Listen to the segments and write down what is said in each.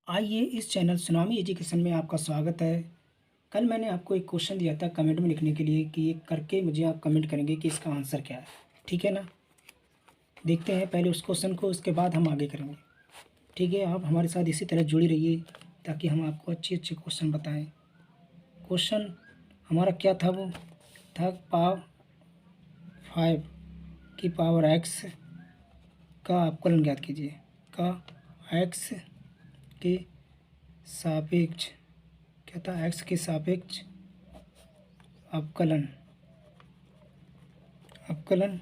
आइए इस channel tsunami education में आपका स्वागत है। कल मैंने आपको एक क्वेश्चन दिया था कमेंट में लिखने के लिए कि ये करके मुझे आप कमेंट करेंगे कि इसका आंसर क्या है। ठीक है ना? देखते हैं पहले उस क्वेश्चन को, उसके बाद हम आगे करेंगे। ठीक है, आप हमारे साथ इसी तरह जुड़ी रहिए ताकि हम आपको अच्छे अच्छे क्वेश्चन बताएं। क्वेश्चन हमारा क्या था? वो था पाव 5 की पावर एक्स का अवकलन ज्ञात कीजिए। का एक्स के सापेक्ष क्या था? एक्स के सापेक्ष अवकलन अवकलन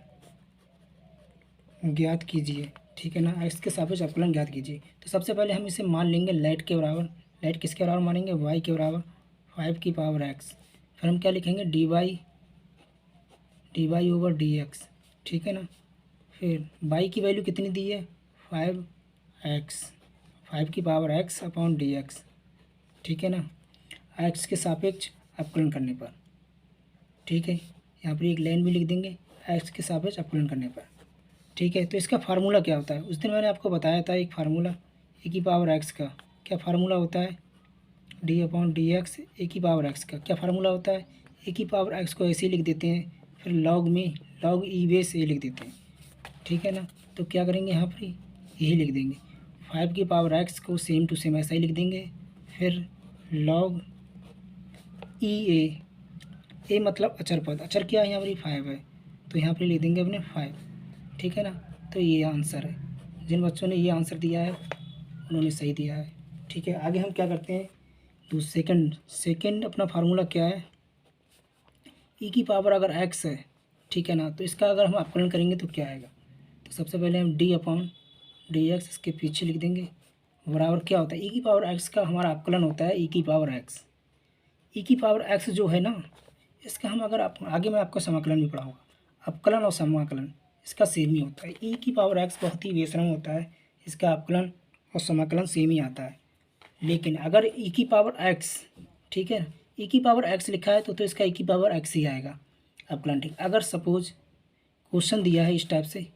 ज्ञात कीजिए। ठीक है ना? एक्स के सापेक्ष अवकलन ज्ञात कीजिए। तो सबसे पहले हम इसे मान लेंगे लाइट के बराबर। लाइट किसके बराबर मानेंगे? वाई के बराबर 5 की पावर एक्स। फिर हम क्या लिखेंगे? D Y over D X. ठीक है ना? फिर वाई की वैल्यू कितनी दी है? 5x, 5 की power x upon D X. ठीक है ना? एक्स के सापेक्ष अवकलन करने पर। ठीक है, यहाँ पर एक लाइन भी लिख देंगे एक्स के सापेक्ष अवकलन करने पर। ठीक है, तो इसका फार्मूला क्या होता है? उस दिन मैंने आपको बताया था एक फार्मूला ए की पावर एक्स का। क्या फार्मूला होता है? डी अपॉन डी एक्स ए की पावर एक्स का क्या फार्मूला होता है? ए की पावर एक्स को ऐसे ही लिख देते हैं, फिर लॉग में लॉग ई बेस ए लिख देते हैं। ठीक है ना? तो क्या करेंगे यहाँ पर? यही लिख देंगे 5 की पावर एक्स को सेम टू सेम ऐसा ही लिख देंगे, फिर लॉग ई ए मतलब अचर पद। अचर क्या है? यहाँ पर 5 है, तो यहाँ पर लिख देंगे अपने 5। ठीक है ना? तो ये आंसर है। जिन बच्चों ने ये आंसर दिया है उन्होंने सही दिया है। ठीक है, आगे हम क्या करते हैं? तो सेकंड अपना फार्मूला क्या है? ई की पावर अगर एक्स है, ठीक है ना, तो इसका अगर हम अवकलन करेंगे तो क्या आएगा? तो सबसे पहले हम डी अपॉन डी एक्स इसके पीछे लिख देंगे, बराबर क्या होता है? ई की पावर एक्स का हमारा अवकलन होता है ई की पावर एक्स। ई की पावर एक्स जो है ना, इसका हम अगर आगे मैं आपको समाकलन भी पढ़ाऊँगा। अवकलन और समाकलन इसका सेम ही होता है। ई की पावर एक्स बहुत ही बेशरम होता है, इसका अवकलन और समाकलन सेम ही आता है। लेकिन अगर ई की पावर एक्स, ठीक है, ई की पावर एक्स लिखा है तो इसका ई की पावर एक्स ही आएगा अवकलन। ठीक, अगर सपोज क्वेश्चन दिया है इस टाइप से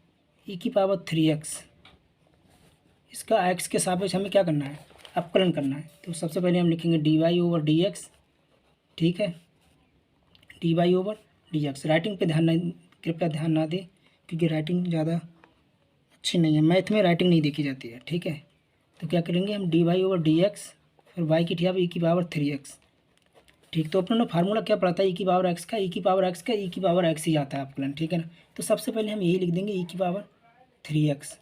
ई की पावर 3x, इसका एक्स के सापेक्ष हमें क्या करना है? अवकलन करना है। तो सबसे पहले हम लिखेंगे D Y over D X. ठीक है, D Y over D X. Writing पे ध्यान नहीं, कृपया ध्यान ना दें, क्योंकि राइटिंग ज़्यादा अच्छी नहीं है। मैथ में राइटिंग नहीं देखी जाती है। ठीक है, तो क्या करेंगे हम? D Y over D X, फिर वाई की ठिया ई की पावर 3x। ठीक, तो अपना फार्मूला क्या पड़ा था? ई की पावर एक्स का, ई की पावर एक्स का ई की पावर एक्स ही आता है अवकलन। ठीक है ना? तो सबसे पहले हम यही लिख देंगे ई की पावर 3x।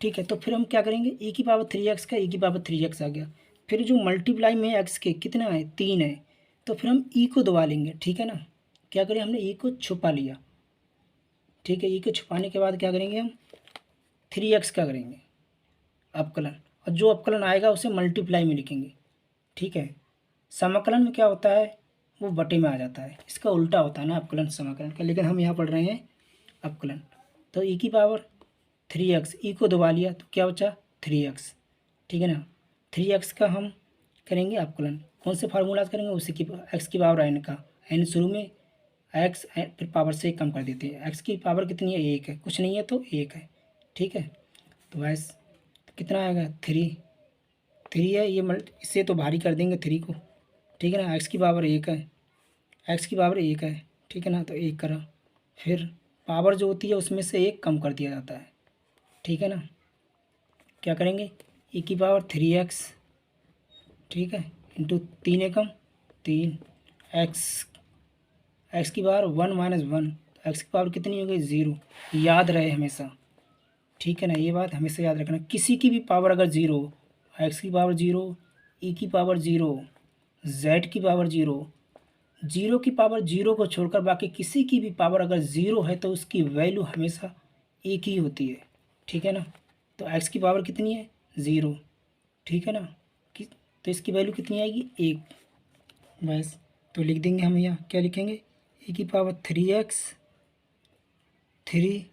ठीक है, तो फिर हम क्या करेंगे? ई की पावर 3x का ई की पावर 3x आ गया। फिर जो मल्टीप्लाई में एक्स के कितना है? 3 है, तो फिर हम ई को दबा लेंगे। ठीक है ना? क्या करें? हमने ई को छुपा लिया। ठीक है, ई को छुपाने के बाद क्या करेंगे हम? 3x का करेंगे अवकलन, और जो अवकलन आएगा उसे मल्टीप्लाई में लिखेंगे। ठीक है, समाकलन में क्या होता है? वो बटे में आ जाता है, इसका उल्टा होता है ना अवकलन समाकलन का, लेकिन हम यहाँ पढ़ रहे हैं अवकलन। तो ई की पावर 3x, ई को दबा लिया तो क्या बचा? 3x। ठीक है ना? 3x का हम करेंगे अवकलन। कौन से फार्मूला से करेंगे? उसी की एक्स की पावर n का। n शुरू में एक्स, फिर पावर से कम कर देते हैं। एक्स की पावर कितनी है? 1 है, कुछ नहीं है तो 1 है। ठीक है, तो वैस कितना आएगा? 3 है, ये इससे तो भारी कर देंगे 3 को। ठीक है ना? एक्स की पावर 1 है, एक्स की पावर 1 है। ठीक है ना? तो 1 करा, फिर पावर जो होती है उसमें से 1 कम कर दिया जाता है। ठीक है ना? क्या करेंगे? ई की पावर 3x, ठीक है, इंटू 3 एकम 3, एक्स, एक्स की पावर 1 माइनस 1, तो एक्स की पावर कितनी हो गई? 0। याद रहे हमेशा। ठीक है ना? ये बात हमेशा याद रखना, किसी की भी पावर अगर 0, एक्स की पावर 0, ई की पावर 0, जेड की पावर 0, 0 की पावर 0 को छोड़कर बाकी किसी की भी पावर अगर 0 है तो उसकी वैल्यू हमेशा एक ही होती है। ठीक है ना? तो एक्स की पावर कितनी है? 0। ठीक है ना? तो इसकी वैल्यू कितनी आएगी? 1। बस, तो लिख देंगे हम यहाँ, क्या लिखेंगे? ई की पावर 3x 3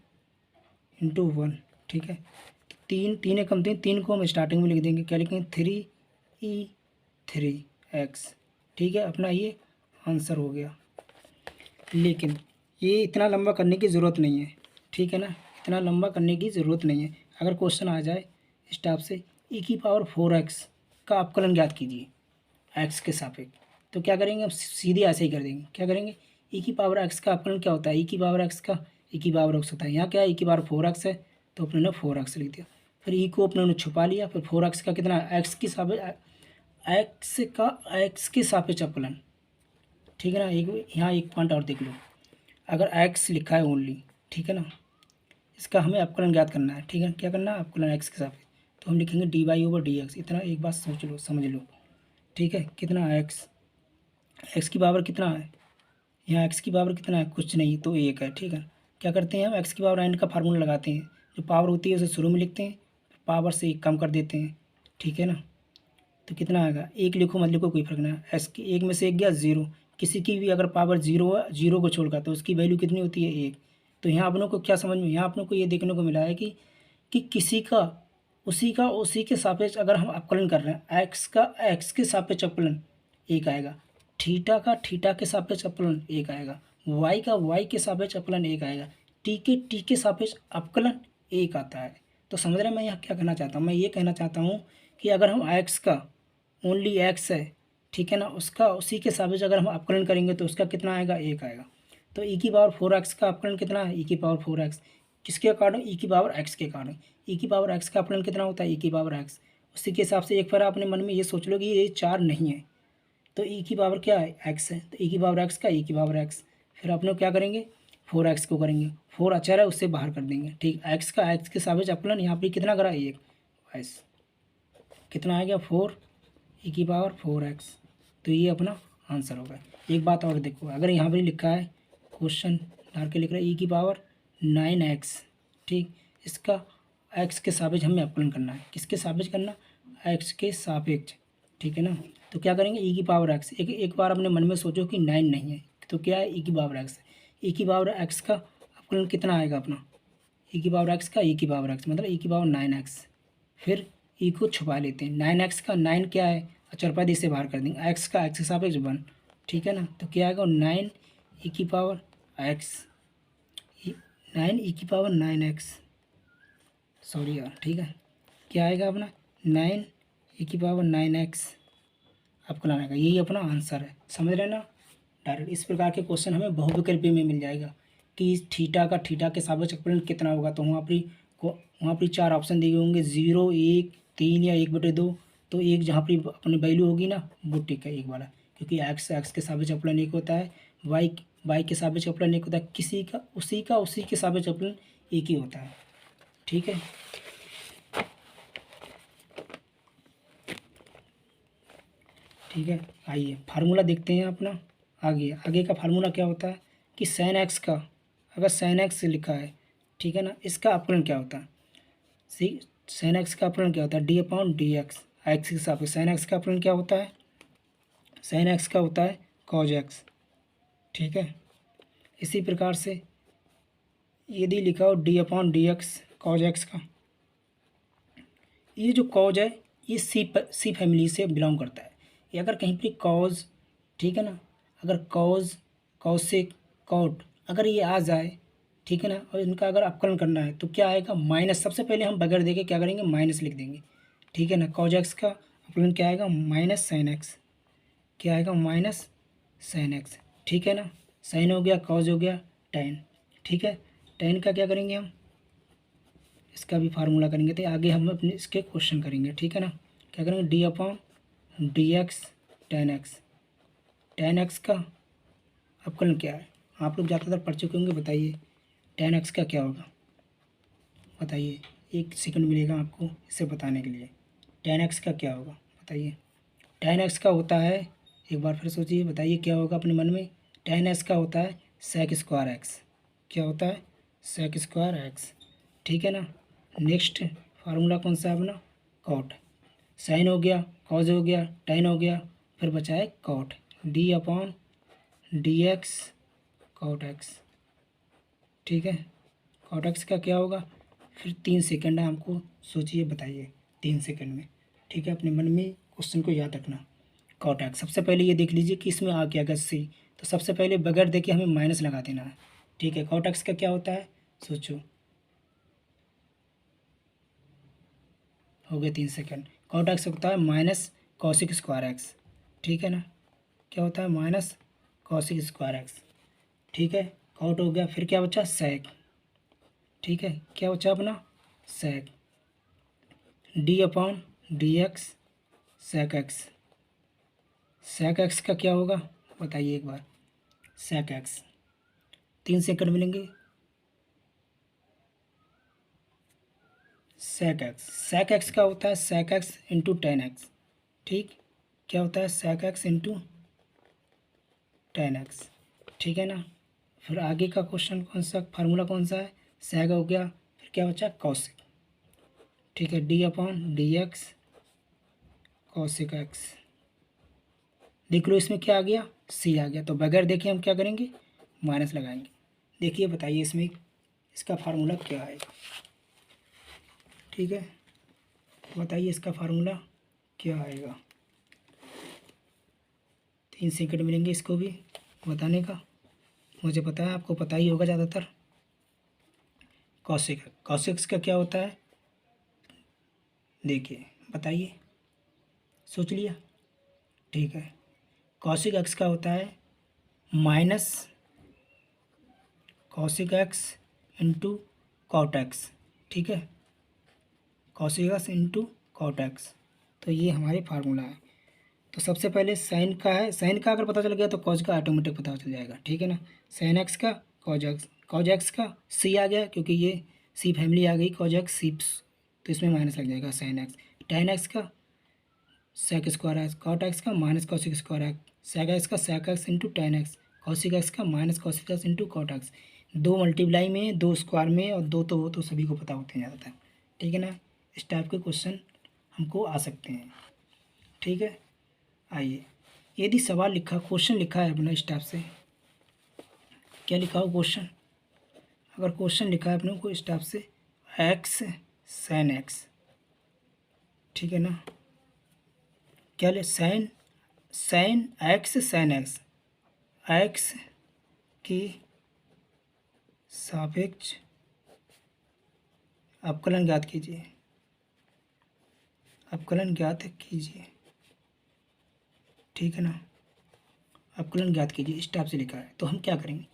इंटू 1। ठीक है, तो 3 एकम 3 को हम स्टार्टिंग में लिख देंगे, क्या लिखेंगे? 3e3x। ठीक है, अपना ये आंसर हो गया। लेकिन ये इतना लंबा करने की ज़रूरत नहीं है। ठीक है ना? इतना लंबा करने की ज़रूरत नहीं है। अगर क्वेश्चन आ जाए इस टाइप से ई की पावर 4x, का अवकलन ज्ञात कीजिए एक्स के सापेक्ष। तो क्या करेंगे, हम सीधे ऐसे ही कर देंगे। क्या करेंगे, ई की पावर एक्स का अवकलन क्या होता है, ई की पावर एक्स का ई की पावर एक्स होता है। यहाँ क्या है, ई की पावर 4x है, तो अपने ने 4x लिख दिया। फिर ई को अपने ने छुपा लिया। फिर 4x का कितना, एक्स की सापेक्ष एक्स के सापेक्ष अवकलन। ठीक है ना। यहाँ एक पॉइंट और देख लो, अगर एक्स लिखा है ओनली, ठीक है ना, इसका हमें अवकलन ज्ञात करना है। ठीक है, क्या करना है, अवकलन एक्स के सापेक्ष। तो हम लिखेंगे dy/dx। इतना एक बात सोच लो, समझ लो। ठीक है, कितना एक्स की पावर कितना है, यहाँ एक्स की पावर कितना है, कुछ नहीं, तो 1 है। ठीक है, क्या करते हैं हम, एक्स की पावर एन का फार्मूला लगाते हैं। जो पावर होती है उसे शुरू में लिखते हैं, पावर से 1 कम कर देते हैं। ठीक है ना। तो कितना आएगा, 1 लिखो मत लिखो कोई फर्क नहीं। एक्स की 1 में से 1 गया 0। किसी की भी अगर पावर 0 है, 0 को छोड़कर, तो उसकी वैल्यू कितनी होती है, 1। तो यहाँ अपनों को क्या समझ में, यहाँ अपनों को ये देखने को मिला है कि किसी का उसी के सापेक्ष अगर हम अवकलन कर रहे हैं, एक्स के सापेक्ष अवकलन 1 आएगा, थीटा के सापेक्ष अवकलन 1 आएगा, वाई के सापेक्ष अवकलन 1 आएगा, टी के सापेक्ष अवकलन 1 आता है। तो समझ रहे हैं मैं यहाँ क्या कहना चाहता हूँ, मैं ये कहना चाहता हूँ कि अगर हम एक्स का ओनली एक्स है, ठीक है ना, उसका उसी के सापेक्ष अगर हम अवकलन करेंगे तो उसका कितना आएगा, 1 आएगा। तो ई की पावर 4x का अवकलन कितना है, ई की पावर 4x, किसके अकॉर्डिंग, ई की पावर x के अकॉर्डिंग। ई की पावर x का अवकलन कितना होता है, ई की पावर x। उसी के हिसाब से एक बार अपने मन में ये सोच लो कि ये 4 नहीं है, तो ई की पावर क्या है, x है, तो ई की पावर x का ई की पावर x। फिर अपने क्या करेंगे, 4x को करेंगे, 4 अचर है उससे बाहर कर देंगे। ठीक, x के सापेक्ष अवकलन यहाँ पर कितना करा, 1 बस, कितना आ गया, 4 ई की पावर 4x। तो ये अपना आंसर होगा। एक बात और देखो, अगर यहाँ पर लिखा है क्वेश्चन डाल के लिख रहा है ई की पावर 9x, ठीक, इसका x के सापेक्ष हमें अवकलन करना है। किसके सापेक्ष करना, x के सापेक्ष। ठीक है ना। तो क्या करेंगे, ई की पावर x, एक बार अपने मन में सोचो कि 9 नहीं है, तो क्या है, ई की पावर x है। ई की पावर x का अवकलन कितना आएगा अपना, ई की पावर x का ई की पावर x, मतलब ई की पावर 9x। फिर ई को छुपा लेते हैं, 9x का 9 क्या है, अचरपद, इसे बाहर कर देंगे, x का x के सापेक्ष 1। ठीक है ना। तो क्या आएगा, 9 ई की पावर x, 9 ई की पावर 9x, सॉरी यार। ठीक है, क्या आएगा अपना, 9 ई की पावर 9x आपको लाना का, यही अपना आंसर है। समझ रहे ना। डायरेक्ट इस प्रकार के क्वेश्चन हमें बहुविकल्पी में मिल जाएगा कि थीटा के सापेक्ष अवकलन कितना होगा। तो वहाँ पर 4 ऑप्शन दिए होंगे, 0, 1, 3 या 1/2। तो एक जहाँ पर अपनी वैल्यू होगी ना, वो टिक है 1 वाला, क्योंकि एक्स के सापेक्ष अवकलन 1 होता है, वाई के सापेक्ष अवकलन 1 होता है, किसी का उसी के सापेक्ष अवकलन 1 ही होता है। ठीक है, ठीक है। आइए फार्मूला देखते हैं अपना। आगे का फार्मूला क्या होता है कि साइन एक्स का, अगर साइन एक्स लिखा है, ठीक है ना, इसका अवकलन क्या होता है, साइन एक्स का अवकलन क्या होता है, d/dx। एक्स के सापेक्ष साइन एक्स का अवकलन क्या होता है, साइन एक्स का होता है कॉज एक्स। ठीक है, इसी प्रकार से यदि लिखा हो d/dx कॉज एक्स का, ये जो कॉज है ये सी फैमिली से बिलोंग करता है। ये अगर कहीं पर कॉज, ठीक है ना, अगर कॉज, कॉसेक, कॉट अगर ये आ जाए, ठीक है ना, और इनका अगर अवकलन करना है तो क्या आएगा, माइनस। सबसे पहले हम बगैर देखे क्या करेंगे, माइनस लिख देंगे। ठीक है ना। कॉज एक्स का अवकलन क्या आएगा, माइनस साइन एक्स, क्या आएगा, माइनस साइन एक्स। ठीक है ना। साइन हो गया, कॉज हो गया, टेन। ठीक है, टेन का क्या करेंगे हम, इसका भी फार्मूला करेंगे। तो आगे हम अपने इसके क्वेश्चन करेंगे। ठीक है ना। क्या करेंगे, d/dx ten x. Tan x का अवकलन क्या है, आप लोग ज़्यादातर पढ़ चुके होंगे, बताइए टेन एक्स का क्या होगा, बताइए। 1 सेकंड मिलेगा आपको इसे बताने के लिए। टेन एक्स का क्या होगा, बताइए। टेन एक्स का होता है, एक बार फिर सोचिए, बताइए क्या होगा अपने मन में। टेन एक्स का होता है सेक स्क्वायर एक्स। क्या होता है, सेक स्क्वायर एक्स। ठीक है ना। नेक्स्ट फार्मूला कौन सा है अपना, कॉट। साइन हो गया, कॉज हो गया, टेन हो गया, फिर बचा है कॉट, d/dx कॉट एक्स। ठीक है, कॉट एक्स का क्या होगा, फिर 3 सेकंड है, हमको सोचिए, बताइए 3 सेकंड में। ठीक है, अपने मन में क्वेश्चन को याद रखना। कॉट एक्स, सबसे पहले ये देख लीजिए कि इसमें आ गया सी, तो सबसे पहले बगैर देखे हमें माइनस लगा देना है। ठीक है, कॉट एक्स का क्या होता है, सोचो, हो गए 3 सेकंड। कॉट एक्स होता है माइनस कॉसिक स्क्वायर एक्स, ठीक है ना, क्या होता है माइनस कॉसिक स्क्वायर एक्स, ठीक है, आउट हो गया। फिर क्या बचा सेक, ठीक है, क्या बचा अपना sec d upon D x sec x. Sec x का क्या होगा बताइए एक बार, सेक एक्स 3 सेकंड मिलेंगे। सेक एक्स का होता है sec x into tan X, ठीक, क्या होता है sec x into tan X, ठीक है ना। फिर आगे का क्वेश्चन कौन सा फार्मूला कौन सा है, सेक हो गया, फिर क्या बचा कॉसिक, ठीक है, D upon D x cosec x. देख लो इसमें क्या आ गया सी आ गया, तो बगैर देखे हम क्या करेंगे माइनस लगाएंगे। देखिए बताइए इसमें इसका फार्मूला क्या है, ठीक है, बताइए इसका फार्मूला क्या आएगा। 3 सेकंड मिलेंगे इसको भी बताने का, मुझे पता है आपको पता ही होगा ज़्यादातर। कॉसिक कॉसिक्स का क्या होता है देखिए बताइए, सोच लिया, ठीक है, कॉसिक एक्स का होता है minus cosec x into cot X, ठीक है, cosec x into cot X, तो ये हमारे फार्मूला है। तो सबसे पहले साइन का है, साइन का अगर पता चल गया तो कॉज का ऑटोमेटिक पता चल जाएगा, ठीक है ना। साइन एक्स का कॉज एक्स का सी आ गया क्योंकि ये सी फैमिली आ गई, कॉज एक्स सी, तो इसमें माइनस लग जाएगा साइन एक्स। टेन एक्स का sec square x, cot x का minus cosec square x, sec x का sec x into tan x, cosec x का minus cosec x into cot x. दो multiply में, दो स्क्वायर में, और दो तो वो तो सभी को पता होते हैं ज़्यादातर, ठीक है ना। इस टाइप के क्वेश्चन हमको आ सकते हैं, ठीक है। आइए, यदि सवाल लिखा क्वेश्चन लिखा है अपना इस टाइप से, क्या लिखा हो क्वेश्चन, अगर क्वेश्चन लिखा है अपने को इस टाइप से एक्स सैन एक्स, ठीक है ना, क्या ले sin sin X sin X, X की सापेक्ष अवकलन ज्ञात कीजिए, अवकलन ज्ञात कीजिए, ठीक है ना, अवकलन ज्ञात कीजिए, इस टाइप से लिखा है। तो हम क्या करेंगे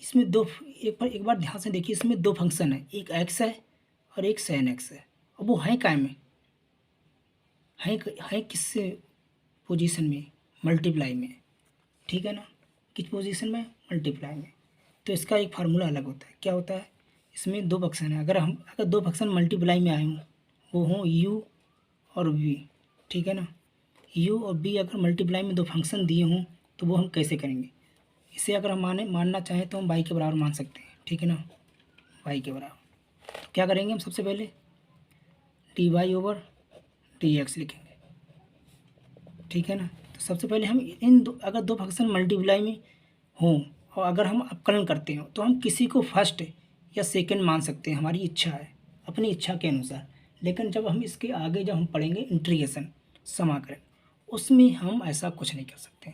इसमें दो, एक बार ध्यान से देखिए, इसमें दो फंक्शन है, एक एक्स है और एक सैन एक्स है। अब वो हैं काय में, हैं किस पोजीशन में, मल्टीप्लाई में, ठीक है ना, किस पोजीशन में मल्टीप्लाई में। तो इसका एक फार्मूला अलग होता है, क्या होता है, इसमें दो फंक्शन है, अगर दो फंक्शन मल्टीप्लाई में आए हों, वो हों यू और वी, ठीक है ना, यू और बी अगर मल्टीप्लाई में दो फंक्शन दिए हों तो वो हम कैसे करेंगे। इसे अगर हम मानना चाहें तो हम वाई के बराबर मान सकते हैं, ठीक है ना, वाई के बराबर। तो क्या करेंगे हम सबसे पहले D Y over D X लिखेंगे, ठीक है ना। तो सबसे पहले हम इन दो, अगर दो फंक्शन मल्टीप्लाई में हों और अगर हम अवकलन करते हो तो हम किसी को फर्स्ट या सेकंड मान सकते हैं, हमारी इच्छा है, अपनी इच्छा के अनुसार। लेकिन जब हम इसके आगे जब हम पढ़ेंगे इंटीग्रेशन समाकलन, उसमें हम ऐसा कुछ नहीं कर सकते,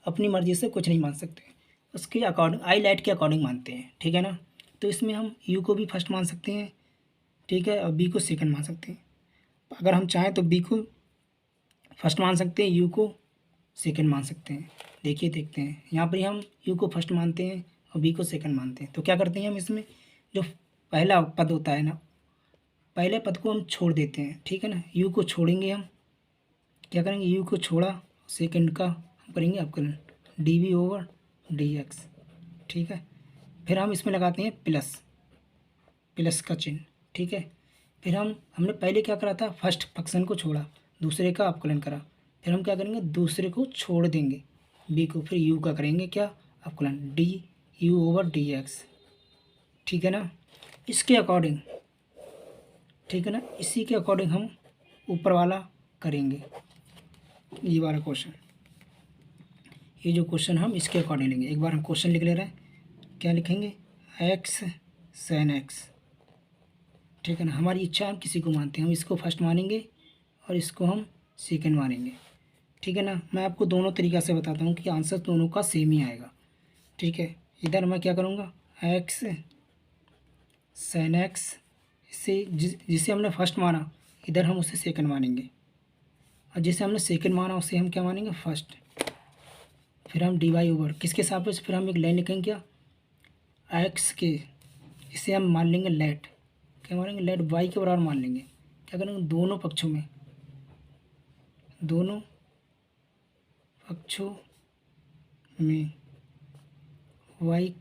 अपनी मर्ज़ी से कुछ नहीं मान सकते, उसके अकॉर्डिंग आई लाइट के अकॉर्डिंग मानते हैं, ठीक है ना। तो इसमें हम यू को भी फर्स्ट मान सकते हैं, ठीक है, और बी को सेकंड मान सकते हैं। अगर हम चाहें तो बी को फर्स्ट मान सकते हैं, यू को सेकंड मान सकते हैं। देखिए देखते हैं, यहाँ पर हम यू को फर्स्ट मानते हैं और बी को सेकंड मानते हैं। तो क्या करते हैं हम इसमें, जो पहला पद होता है ना, पहले पद को हम छोड़ देते हैं, ठीक है ना, यू को छोड़ेंगे हम, क्या करेंगे यू को छोड़ा, सेकंड का हम करेंगे अवकलन D V over D X, ठीक है। फिर हम इसमें लगाते हैं प्लस, प्लस का चिन्ह, ठीक है। फिर हमने पहले क्या करा था, फर्स्ट फंक्शन को छोड़ा, दूसरे का अवकलन करा, फिर हम क्या करेंगे दूसरे को छोड़ देंगे बी को, फिर यू का करेंगे क्या अवकलन D you over D X, ठीक है ना। इसके अकॉर्डिंग, ठीक है ना, इसी के अकॉर्डिंग हम ऊपर वाला करेंगे, ये वाला क्वेश्चन, ये जो क्वेश्चन हम इसके अकॉर्डिंग लेंगे। एक बार हम क्वेश्चन लिख ले रहे हैं, क्या लिखेंगे एक्स सैन एक्स, ठीक है ना, हमारी इच्छा हम किसी को मानते हैं, हम इसको फर्स्ट मानेंगे और इसको हम सेकंड मानेंगे, ठीक है ना। मैं आपको दोनों तरीक़ा से बताता हूँ कि आंसर दोनों का सेम ही आएगा, ठीक है। इधर मैं क्या करूँगा एक्स सैन एक्स, इससे जिसे हमने फर्स्ट माना इधर हम उसे सेकंड मानेंगे, और जिसे हमने सेकंड माना उसे हम क्या मानेंगे, फर्स्ट। फिर हम डी वाई ओवर किसके सापेक्ष, फिर हम एक लाइन लिखेंगे क्या, एक्स के, इसे हम मान लेंगे लेट, क्या मानेंगे, लेट वाई के बराबर मान लेंगे। क्या करेंगे, दोनों पक्षों में वाई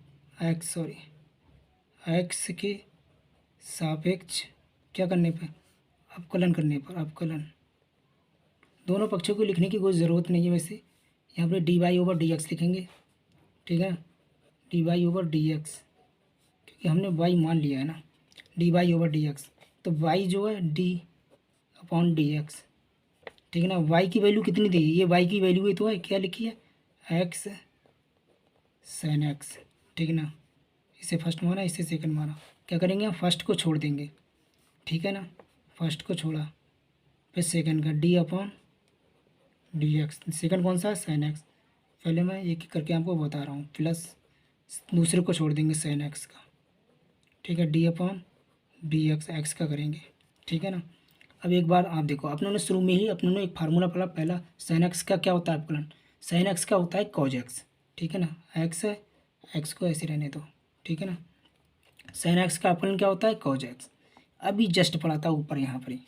एक्स के सापेक्ष क्या करने पर, अवकलन करने पर, अवकलन। दोनों पक्षों को लिखने की कोई ज़रूरत नहीं है वैसे, यहाँ पर D Y over D X लिखेंगे, ठीक है, D Y over D X, क्योंकि हमने वाई मान लिया है ना, D Y over D X, तो वाई जो है डी अपॉन डी एक्स, ठीक है ना। वाई की वैल्यू कितनी दी, ये वाई की वैल्यू ही तो है, क्या लिखी है, एक्स साइन एक्स, ठीक है ना। इसे फर्स्ट माना, इसे सेकंड माना, क्या करेंगे हम फर्स्ट को छोड़ देंगे, ठीक है ना, फर्स्ट को छोड़ा, फिर सेकंड का D upon D x, second कौन सा है, साइन एक्स, पहले मैं एक एक करके आपको बता रहा हूँ, प्लस दूसरे को छोड़ देंगे साइन एक्स का, ठीक है, D upon D x, x का करेंगे, ठीक है ना। अब एक बार आप देखो, अपनों ने शुरू में ही अपनों ने एक फार्मूला पढ़ा, पहला साइन एक्स का क्या होता है अवकलन, साइन एक्स का होता है कॉज एक्स, ठीक है ना, एक्स है, एक्स को ऐसे रहने दो, ठीक है ना, साइन एक्स का अवकलन क्या होता है, कॉज एक्स। अभी जस्ट पढ़ा था ऊपर यहाँ पर ही,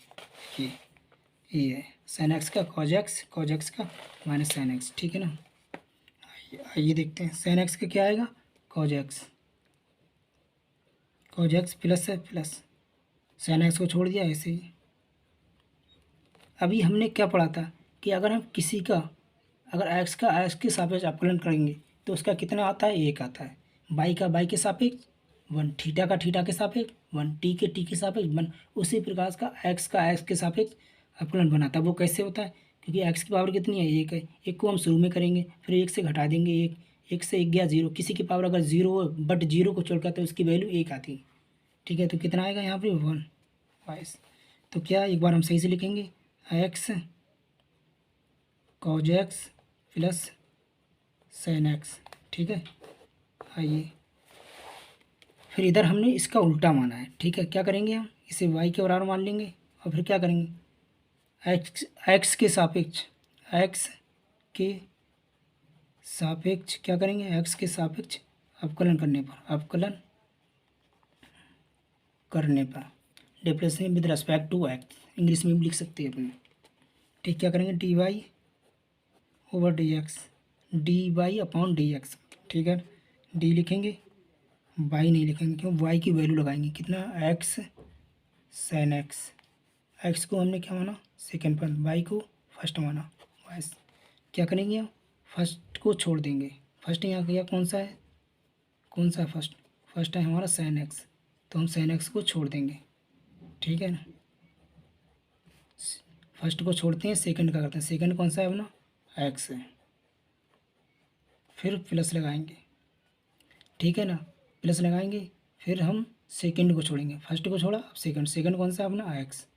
ये है साइन एक्स का कॉज एक्स का माइनस साइन एक्स, ठीक है ना। आइए देखते हैं, साइन एक्स का क्या आएगा, कॉज एक्स प्लस है, प्लस साइन एक्स को छोड़ दिया ऐसे ही। अभी हमने क्या पढ़ा था कि अगर हम किसी का, अगर एक्स का एक्स के सापेक्ष अवकलन करेंगे तो उसका कितना आता है, एक आता है, बाई का बाई के सापेक्ष वन, थीटा का थीटा के सापेक्ष वन, टी के सापेक्ष वन, उसी प्रकार का एक्स के सापेक्ष अवकलन बनाता है। वो कैसे होता है, क्योंकि एक्स की पावर कितनी है, एक है, एक को हम शुरू में करेंगे, फिर एक से घटा देंगे, एक से एक गया जीरो, किसी की पावर अगर जीरो हो बट जीरो को छोड़कर तो उसकी वैल्यू एक आती है, ठीक है। तो कितना आएगा यहाँ पे, वन बाईस। तो क्या एक बार हम सही से लिखेंगे, x cos x plus sine x, ठीक है। आइए फिर इधर हमने इसका उल्टा माना है, ठीक है, क्या करेंगे हम इसे वाई के बराबर मान लेंगे, और फिर क्या करेंगे, एक्स के सापेक्ष क्या करेंगे, एक्स के सापेक्ष अवकलन करने पर differentiation with respect to X, English में भी लिख सकते हैं अपने, ठीक, क्या करेंगे, D Y over D X, D Y upon D X, ठीक है, डी लिखेंगे, वाई नहीं लिखेंगे, क्यों, वाई की वैल्यू लगाएंगे, कितना, एक्स साइन एक्स, एक्स को हमने क्या माना, सेकेंड पर, वाई को फर्स्ट माना, बस क्या करेंगे हम फर्स्ट को छोड़ देंगे, फर्स्ट यहाँ किया कौन सा है फर्स्ट है हमारा साइन एक्स, तो हम साइन एक्स को छोड़ देंगे, ठीक है ना, फर्स्ट को छोड़ते हैं, सेकंड का करते हैं, सेकंड कौन सा है अपना, एक्स है, फिर प्लस लगाएंगे, ठीक है ना, प्लस लगाएंगे, फिर हम सेकंड को छोड़ेंगे, फर्स्ट को छोड़ा, अब सेकंड कौन सा है अपना, एक्स,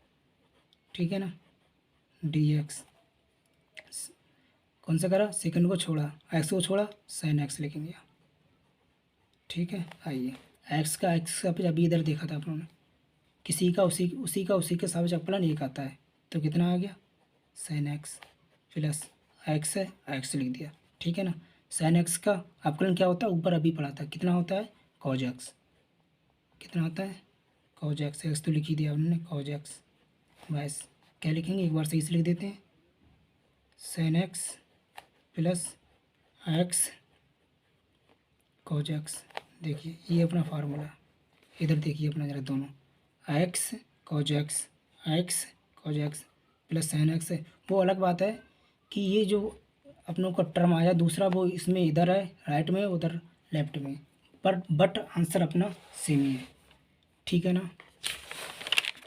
ठीक है ना, डी एक्स, कौन सा करा, सेकंड को छोड़ा, एक्स को छोड़ा, साइन एक्स लिखेंगे, ठीक है। आइए एक्स का अभी इधर देखा था आप लोगों ने, किसी का उसी के सापेक्ष अवकलन एक आता है, तो कितना आ गया, साइन एक्स प्लस एक्स है, एक्स लिख दिया, ठीक है ना। साइन एक्स का अवकलन क्या होता है, ऊपर अभी पढ़ा था, कितना होता है, कॉज एक्स, कितना होता है, कॉज एक्स, एक्स तो लिख ही दिया हमने, कॉज एक्स, बस क्या लिखेंगे, एक बार सही से लिख देते हैं, sine x plus x cos x, देखिए ये अपना फार्मूला, इधर देखिए अपना जरा दोनों, x cos x plus sine x है। वो अलग बात है कि ये जो अपनों का टर्म आया दूसरा, वो इसमें इधर है राइट में, उधर लेफ्ट में, बट आंसर अपना सेम ही है, ठीक है ना।